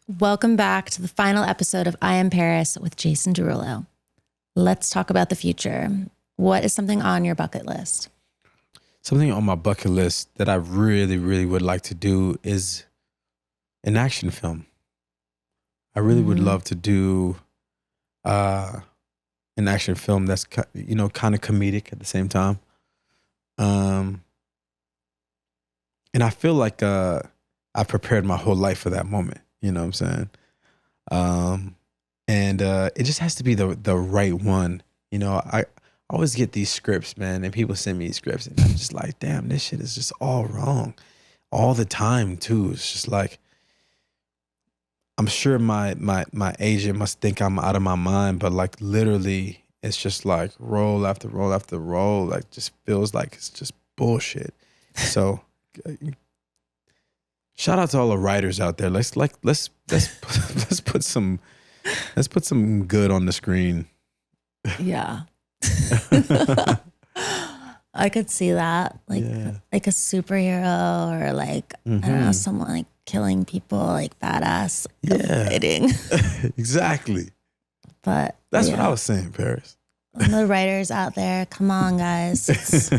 Welcome back to the final episode of I Am Paris with Jason Derulo. Let's talk about the future. What is something on your bucket list? Something on my bucket list that I really, really would like to do is an action film. I really would love to do an action film that's kind of comedic at the same time. And I feel like I prepared my whole life for that moment. You know what I'm saying? And it just has to be the right one. You know, I always get these scripts, man, and people send me these scripts, and I'm just like, damn, this shit is just all wrong, all the time too. It's just like, I'm sure my agent must think I'm out of my mind, but like literally, it's just like roll after roll after roll. Like, just feels like it's just bullshit. So. Shout out to all the writers out there. Let's put some good on the screen. Yeah. I could see that. Like a superhero or like, I don't know, someone like killing people, like badass fighting. Exactly. But that's what I was saying, Paris. The writers out there, come on, guys. Let's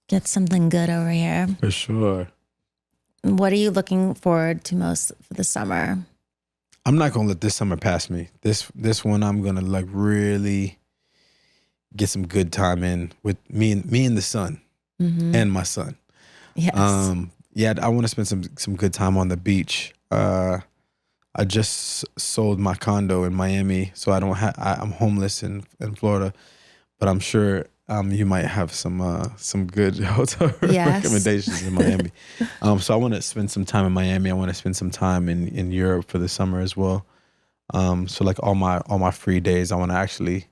get something good over here. For sure. What are you looking forward to most for the summer? I'm not gonna let this summer pass me. This one I'm gonna like really get some good time in with me and the sun and my son. Yes. I want to spend some good time on the beach. I just sold my condo in Miami, so I'm homeless in Florida, but I'm sure you might have some good hotel recommendations in Miami. So I want to spend some time in Miami. I want to spend some time in Europe for the summer as well. So like all my free days, I want to actually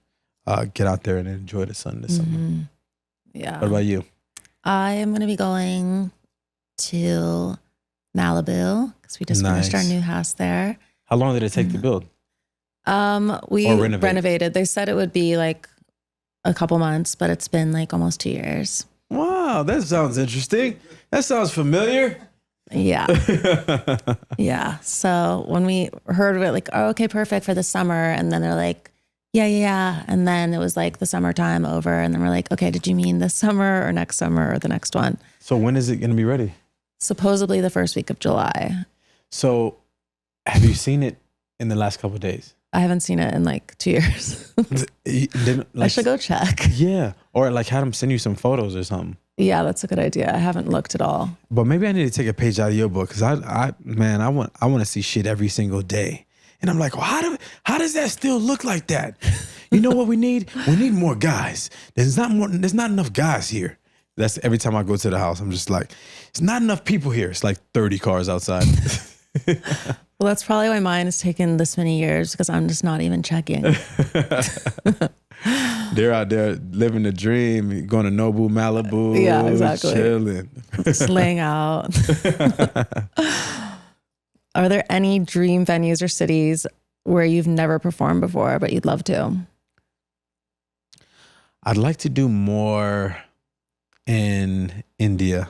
get out there and enjoy the sun this summer. Yeah. What about you? I am going to be going to Malibu because we just finished our new house there. How long did it take to build? We renovated. They said it would be like a couple months, but it's been like almost 2 years. Wow, that sounds interesting. That sounds familiar. Yeah. Yeah. So when we heard of it, like, oh, okay, perfect for the summer. And then they're like, yeah. And then it was like the summertime over. And then we're like, okay, did you mean this summer or next summer or the next one? So when is it going to be ready? Supposedly the first week of July. So have you seen it in the last couple of days? I haven't seen it in like 2 years. I should go check. Yeah. Or like have them send you some photos or something. Yeah, that's a good idea. I haven't looked at all. But maybe I need to take a page out of your book because I want to see shit every single day. And I'm like, well, how does that still look like that? You know what we need? We need more guys. There's not enough guys here. That's every time I go to the house, I'm just like, it's not enough people here. It's like 30 cars outside. Well, that's probably why mine has taken this many years because I'm just not even checking. They're out there living the dream, going to Nobu, Malibu. Yeah, exactly. Chilling. Just laying out. Are there any dream venues or cities where you've never performed before, but you'd love to? I'd like to do more in India.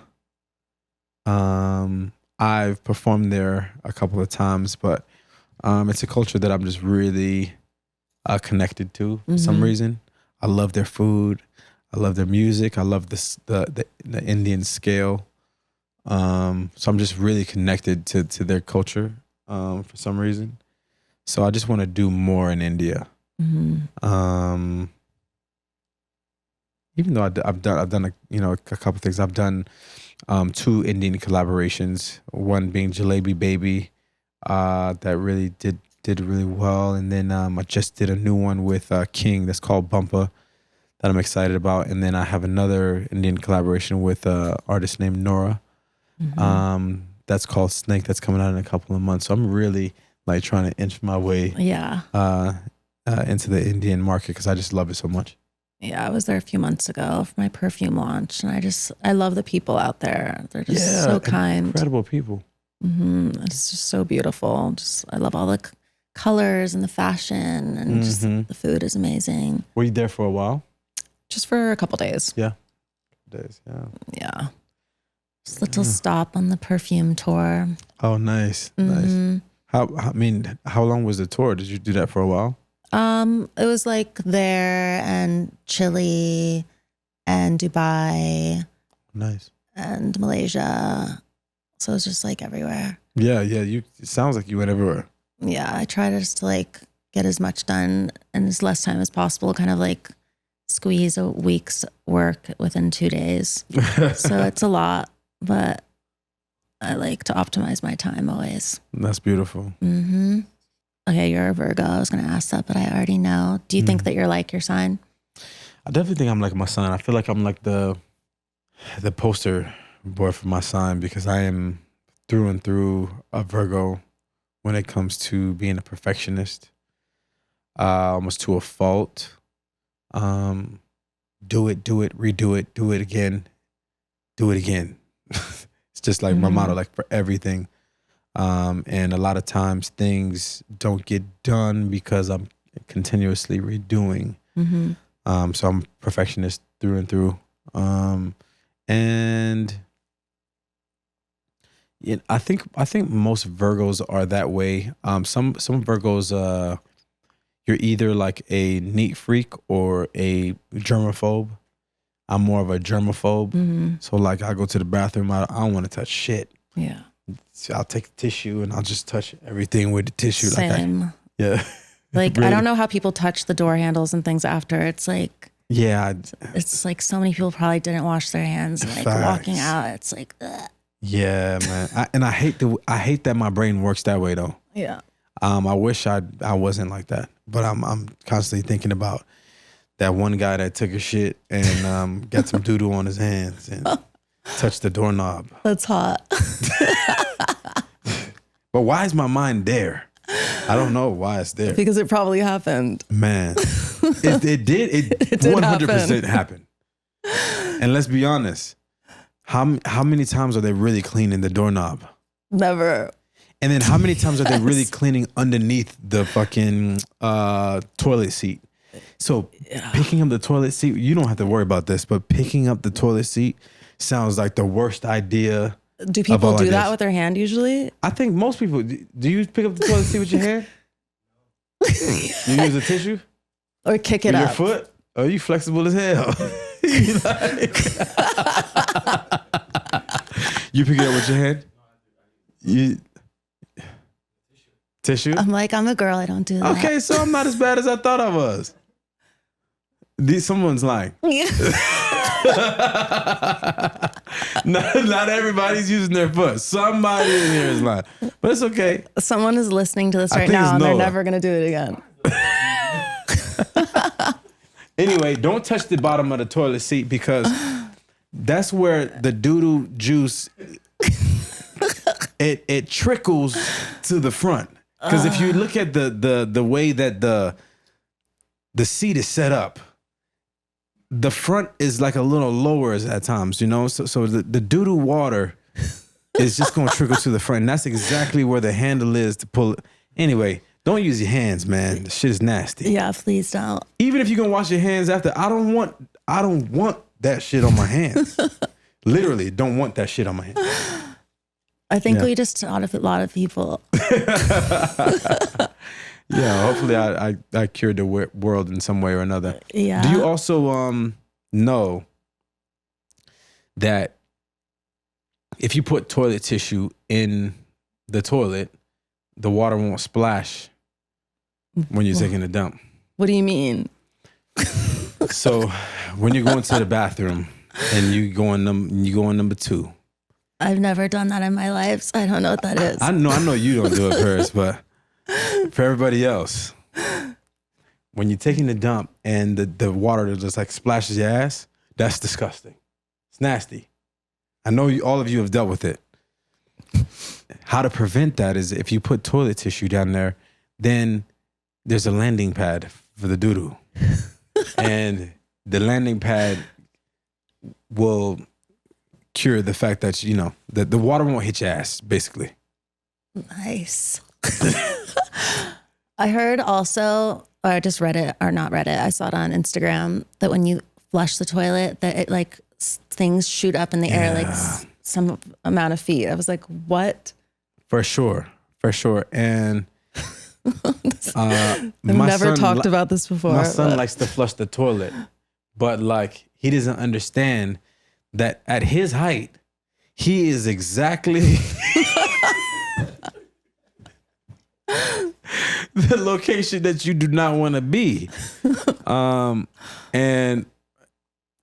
I've performed there a couple of times, but it's a culture that I'm just really connected to for some reason. I love their food. I love their music. I love the Indian scale. So I'm just really connected to their culture for some reason. So I just want to do more in India. Even though I've done a couple things. I've done 2 Indian collaborations. One being Jalebi Baby, that really did really well, and then I just did a new one with King that's called Bumpa that I'm excited about, and then I have another Indian collaboration with an artist named Nora. That's called Snake. That's coming out in a couple of months. So I'm really like trying to inch my way into the Indian market because I just love it so much. Yeah, I was there a few months ago for my perfume launch, and I love the people out there. They're just so kind. Incredible people. It's just so beautiful. I love all the colors and the fashion, and just the food is amazing. Were you there for a while? Just for a couple days. Yeah. Just a little stop on the perfume tour. Oh, nice. Nice. I mean, how long was the tour? Did you do that for a while? It was like there and Chile and Dubai. Nice. And Malaysia. So it was just like everywhere. Yeah. It sounds like you went everywhere. Yeah, I try to just to like get as much done in as less time as possible, kind of like squeeze a week's work within 2 days. So it's a lot, but I like to optimize my time always. That's beautiful. Mm-hmm. Okay, you're a Virgo. I was going to ask that, but I already know. Do you think that you're like your sign? I definitely think I'm like my sign. I feel like I'm like the poster boy for my sign because I am through and through a Virgo when it comes to being a perfectionist, almost to a fault. Do it, redo it, do it again. It's just like my motto, like for everything. And a lot of times things don't get done because I'm continuously redoing. So I'm perfectionist through and through. And yeah, I think most Virgos are that way. Some Virgos, you're either like a neat freak or a germaphobe. I'm more of a germaphobe. So like I go to the bathroom, I don't want to touch shit. Yeah. So I'll take the tissue and I'll just touch everything with the tissue. Same. Yeah. Like Really? I don't know how people touch the door handles and things after. It's like it's like so many people probably didn't wash their hands and like walking out. It's like ugh. Yeah, man. I hate that my brain works that way though. Yeah. I wish I wasn't like that, but I'm constantly thinking about that one guy that took a shit and got some doo-doo on his hands and touched the doorknob. That's hot. But why is my mind there? I don't know why it's there. Because it probably happened. Man, it did. It 100% happened. And let's be honest, how many times are they really cleaning the doorknob? Never. And then how many times are they really cleaning underneath the fucking toilet seat? So picking up the toilet seat, you don't have to worry about this, but picking up the toilet seat sounds like the worst idea. Do people do that with their hand usually? I think most people, do you pick up the toilet seat with your hand? You use a tissue? Or kick it up? Your foot? Oh, you flexible as hell. You pick it up with your hand? You tissue? I'm like, I'm a girl. I don't do that. Okay, so I'm not as bad as I thought I was. Someone's lying. Not everybody's using their foot. Somebody in here is lying. But it's okay. Someone is listening to this right now and they're never going to do it again. Anyway, don't touch the bottom of the toilet seat because that's where the doo-doo juice, it trickles to the front. Because if you look at the way that the seat is set up, the front is like a little lower at times, you know? So the doo-doo water is just going to trickle to the front. And that's exactly where the handle is to pull it. Anyway, don't use your hands, man. The shit is nasty. Yeah, please don't. Even if you're going to wash your hands after, I don't want that shit on my hands. Literally, don't want that shit on my hands. I think we just taught a lot of people. Yeah, hopefully I cured the world in some way or another. Yeah. Do you also know that if you put toilet tissue in the toilet, the water won't splash when you're taking a dump? What do you mean? So when you're going to the bathroom and you go on number 2. I've never done that in my life, so I don't know what that is. I know you don't do it, Paris, but for everybody else, when you're taking the dump and the water just like splashes your ass, that's disgusting. It's nasty. I know all of you have dealt with it. How to prevent that is if you put toilet tissue down there, then there's a landing pad for the doo-doo. And the landing pad will cure the fact that, you know, that the water won't hit your ass, basically. Nice. I heard also, or I just read it, or not read it, I saw it on Instagram, that when you flush the toilet, that it like things shoot up in the air like some amount of feet. I was like, what? For sure. for sure. And I've never talked about this before. My son likes to flush the toilet, but like he doesn't understand that at his height, he is exactly the location that you do not want to be. And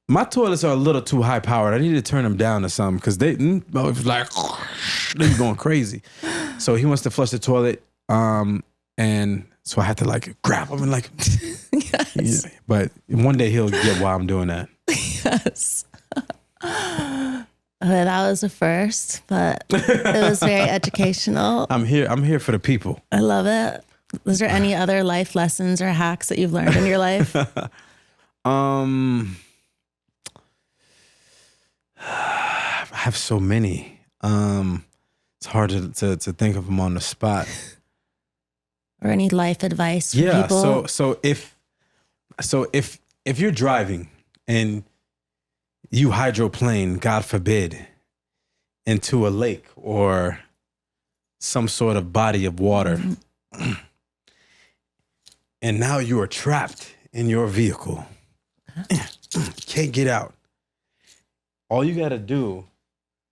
my toilets are a little too high powered. I need to turn them down to something because it's like they're going crazy. So he wants to flush the toilet, and so I had to like grab him and like. Yes. Yeah, but one day he'll get why I'm doing that. Yes. Okay, that was the first, but it was very educational. I'm here for the people. I love it. Was there any other life lessons or hacks that you've learned in your life? I have so many. It's hard to think of them on the spot. Or any life advice for people? So if you're driving and you hydroplane, God forbid, into a lake or some sort of body of water, and now you are trapped in your vehicle, can't get out. All you got to do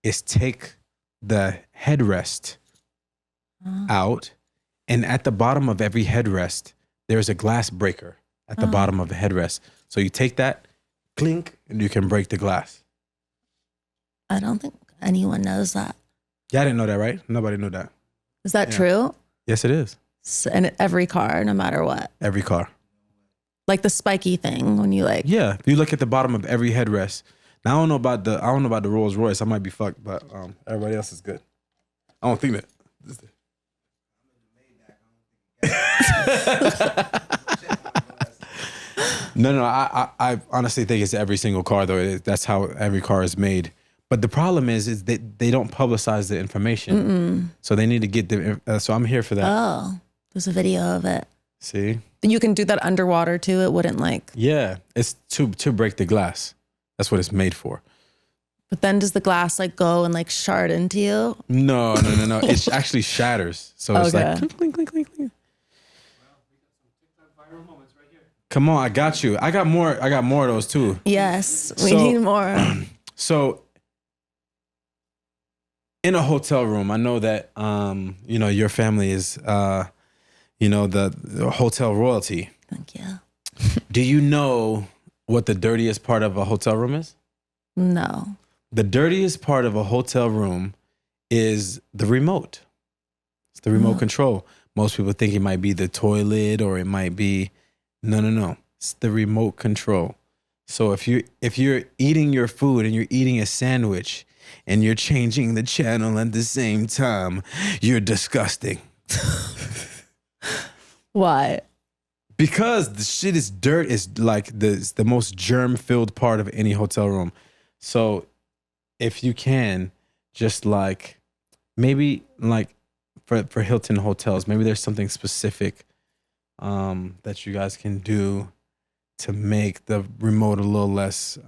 is take the headrest out, and at the bottom of every headrest, there's a glass breaker at the bottom of the headrest. So you take that, clink, and you can break the glass. I don't think anyone knows that. Yeah, I didn't know that, right? Nobody knew that. Is that true? Yes, it is. In every car, no matter what. Every car. Like the spiky thing when you like. Yeah, if you look at the bottom of every headrest. Now I don't know about the Rolls Royce. I might be fucked, but everybody else is good. I don't think that. No, I honestly think it's every single car though. That's how every car is made. But the problem is that they don't publicize the information. So they need to get the. So I'm here for that. Oh, there's a video of it. See, you can do that underwater too. It wouldn't like. Yeah, it's to break the glass. That's what it's made for. But then does the glass like go and like shard into you? No. It actually shatters. So it's like clink, clink, clink, clink, clink. Come on, I got you. I got more of those too. Yes, we need more. So in a hotel room, I know that your family is the hotel royalty. Thank you. Do you know what the dirtiest part of a hotel room is? No. The dirtiest part of a hotel room is the remote. It's the remote control. Most people think it might be the toilet or it might be no. It's the remote control. So if you're eating your food and you're eating a sandwich and you're changing the channel at the same time, you're disgusting. Why? Because the shit is dirt is like the most germ-filled part of any hotel room. So if you can, just like maybe like for Hilton hotels, maybe there's something specific that you guys can do to make the remote a little less.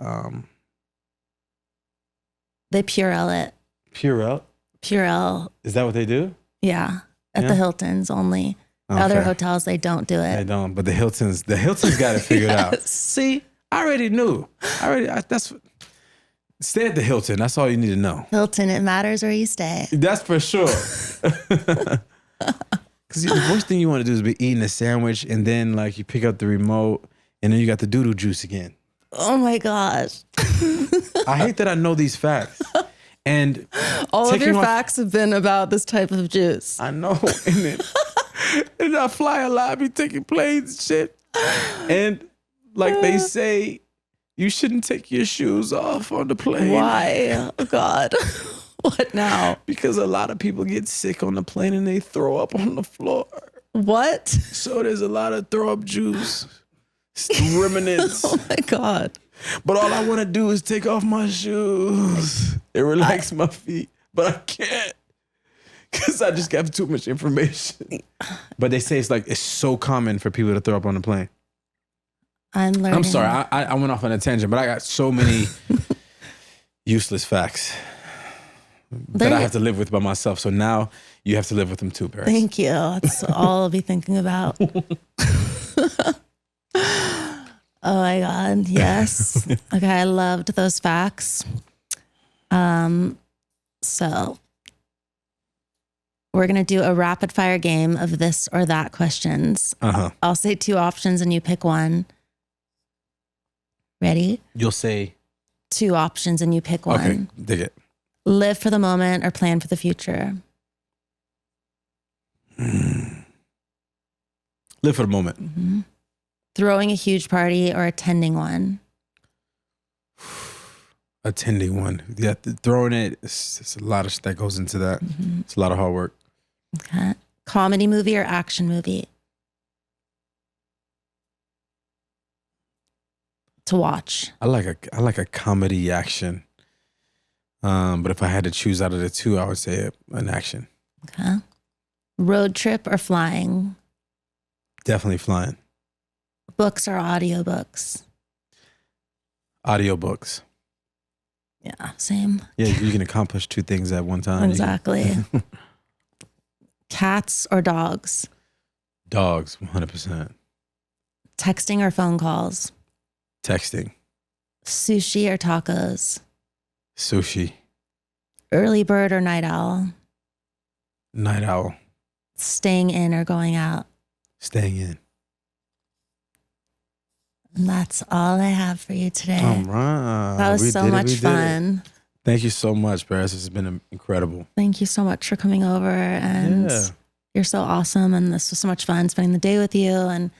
They Purell it. Purell? Purell. Is that what they do? Yeah, at the Hiltons only. Okay. Other hotels, they don't do it. They don't, but the Hiltons got it figured out. See, I already knew. Stay at the Hilton. That's all you need to know. Hilton, it matters where you stay. That's for sure. Because the worst thing you want to do is be eating a sandwich and then like you pick up the remote and then you got the doodle juice again. Oh my gosh. I hate that I know these facts. And all of your facts have been about this type of juice. I know. And I fly a lot, I be taking planes and shit. And like they say, you shouldn't take your shoes off on the plane. Why? Oh God. What now? Because a lot of people get sick on the plane and they throw up on the floor. What? So there's a lot of throw up juice. Remnants. Oh my God. But all I want to do is take off my shoes. It relax my feet. But I can't. Because I just got too much information. But they say it's so common for people to throw up on the plane. I'm learning. I'm sorry. I went off on a tangent, but I got so many useless facts. that I have to live with by myself. So now you have to live with them too, Paris. Thank you. That's all I'll be thinking about. Oh my God. Yes. Okay. I loved those facts. So we're going to do a rapid fire game of this or that questions. I'll say 2 options and you pick one. Ready? You'll say 2 options and you pick one. Okay, dig it. Live for the moment or plan for the future? Live for the moment. Mm-hmm. Throwing a huge party or attending one? Attending one. Yeah, throwing it, it's a lot of shit that goes into that. Mm-hmm. It's a lot of hard work. Okay. Comedy movie or action movie? To watch. I like a comedy action. But if I had to choose out of the 2, I would say an action. Okay. Road trip or flying? Definitely flying. Books or audiobooks? Audiobooks. Yeah, same. Yeah, you can accomplish 2 things at one time. Exactly. Cats or dogs? Dogs, 100%. Texting or phone calls? Texting. Sushi or tacos? Sushi. Early bird or night owl? Night owl. Staying in or going out? Staying in. And that's all I have for you today. All right. That was so much fun. Thank you so much, Paris. This has been incredible. Thank you so much for coming over. And you're so awesome. And this was so much fun spending the day with you. And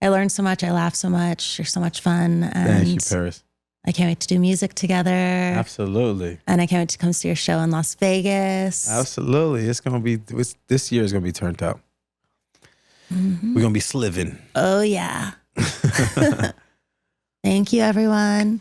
I learned so much. I laughed so much. You're so much fun. And thank you, Paris. I can't wait to do music together. Absolutely. And I can't wait to come see your show in Las Vegas. Absolutely. This year is going to be turned out. Mm-hmm. We're going to be sliving. Oh, yeah. Thank you, everyone.